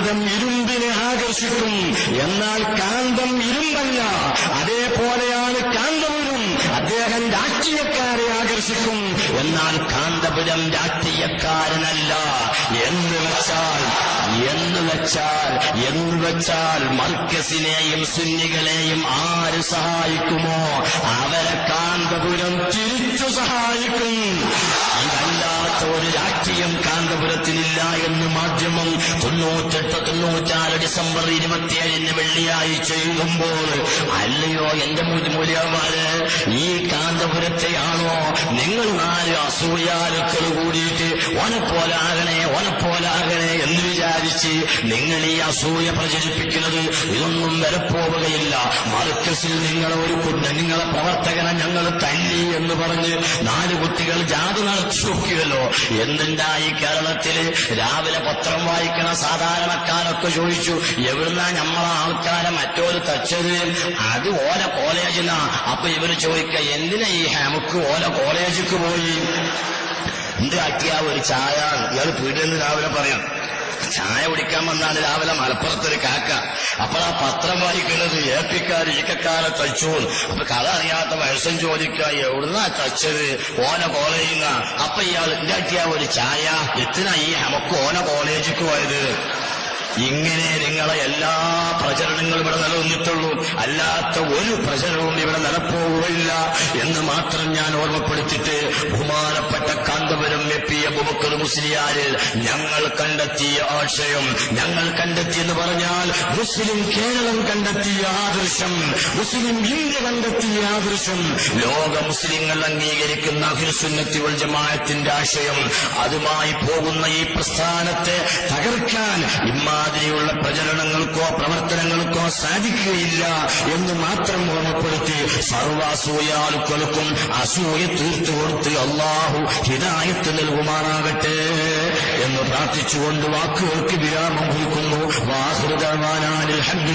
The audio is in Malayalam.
കാന്തം ഇരുമ്പിനെ ആകർഷിക്കും, എന്നാൽ കാന്തം ഇരുമ്പല്ല. അതേപോലെയാണ് കാന്തപുരം, അദ്ദേഹം രാഷ്ട്രീയക്കാരെ ആകർഷിക്കും, എന്നാൽ കാന്തപുരം രാഷ്ട്രീയക്കാരനല്ല. എന്ന് വെച്ചാൽ മർക്കസിനെയും സുന്നികളെയും ആര് സഹായിക്കുമോ അവരെ കാന്തപുരം തിരിച്ചു സഹായിക്കും. ഇതല്ലാത്ത ഒരു രാഷ്ട്രീയം കാന്തപുരത്തിനില്ല എന്ന് മാധ്യമം 98-94 ഡിസംബർ 27 വെള്ളിയാഴ്ച എഴുതുമ്പോൾ, അല്ലയോ എന്റെ മൂല്യന്മാര്, ഈ കാന്തപുരത്തെയാണോ നിങ്ങൾ 4 അസൂയാലുക്കൾ കൂടിയിട്ട് ഓനപ്പോലാകണേ എന്ന് വിചാരിച്ച് നിങ്ങൾ ഈ അസൂയ പ്രചരിപ്പിക്കുന്നത്? ഇതൊന്നും വരപ്പോവുകയില്ല. മർക്കസിൽ നിങ്ങളെ പ്രവർത്തകനെ ഞങ്ങൾ തല്ലി എന്ന് പറഞ്ഞ് 4 കുട്ടികൾ ജാഥ നടത്തി നോക്കിയല്ലോ. എന്തുണ്ടായി കേരളത്തില്? രാവിലെ പത്രം വായിക്കണ സാധാരണക്കാരൊക്കെ ചോദിച്ചു, എവിടുന്നാ നമ്മളെ ആൾക്കാരെ മറ്റോര് തച്ചത്? അത് ഓല കോളേജിനാ. അപ്പൊ ഇവര് ചോദിക്ക, എന്തിനാ ഈ നമുക്ക് ഓല കോളേജിക്ക് പോയി? എന്താക്കിയ ഒരു ചായ ഇയാൾ പീടിയെന്ന് രാവിലെ പറയാം. ചായ കുടിക്കാൻ വന്നാണ് രാവിലെ മലപ്പുറത്തൊരു കാക്ക. അപ്പോൾ ആ പത്രം വായിക്കുന്നത് ഏപ്പിക്കാര് ഈക്കക്കാരെ തച്ചു. അപ്പൊ കഥ അറിയാത്ത വയസ്സും ചോദിക്കുക, എവിടുന്നാ തച്ചത്? ഓന കോളേജിൽ. അപ്പൊ ഇയാൾ ഉണ്ടാക്കിയ ഒരു ചായ, എത്തിനാ ഈ നമുക്ക് ഓന കോളേജിക്ക് പോയത്? ഇങ്ങനെ നിങ്ങളെ എല്ലാ പ്രചരണങ്ങളും ഇവിടെ നിലനിന്നിട്ടുള്ളൂ, അല്ലാത്ത ഒരു പ്രചരണവും ഇവിടെ നിലപ്പോവുകയില്ല എന്ന് മാത്രം ഞാൻ ഓർമ്മപ്പെടുത്തിയിട്ട്, ബഹുമാനപ്പെട്ട കാന്തപുരം എ.പി. അബൂബക്കർ മുസ്ലിയാരിൽ ഞങ്ങൾ കണ്ടെത്തിയ ആശയം, ഞങ്ങൾ കണ്ടെത്തിയെന്ന് പറഞ്ഞാൽ മുസ്ലിം കേരളം കണ്ടെത്തിയ ആദർശം, മുസ്ലിം ഇന്ത്യ കണ്ടെത്തിയ ആദർശം, ലോക മുസ്ലിങ്ങൾ അംഗീകരിക്കുന്ന അഹ്ലുസുന്നത്തി വൽ ജമാഅത്തിന്റെ ആശയം, അതുമായി പോകുന്ന ഈ പ്രസ്ഥാനത്തെ തകർക്കാൻ ഇമാതിരിയുള്ള പ്രചരണങ്ങൾക്കോ പ്രവർത്തനങ്ങൾക്കോ സാധിക്കുകയില്ല എന്ന് മാത്രം ഓർമ്മപ്പെടുത്തി, സർവ്വാസൂയാലുക്കൾക്കും അസൂയ തീർത്തു കൊടുത്ത് അല്ലാഹു ഹിദായത്ത് നൽകുമാറാകട്ടെ എന്ന് പ്രാർത്ഥിച്ചുകൊണ്ട് വാക്കുകൾക്ക് വിരാമം കുറിക്കുന്നു. വാഹിറു ദഅ്വാനാ അൽഹംദുലില്ലാഹി.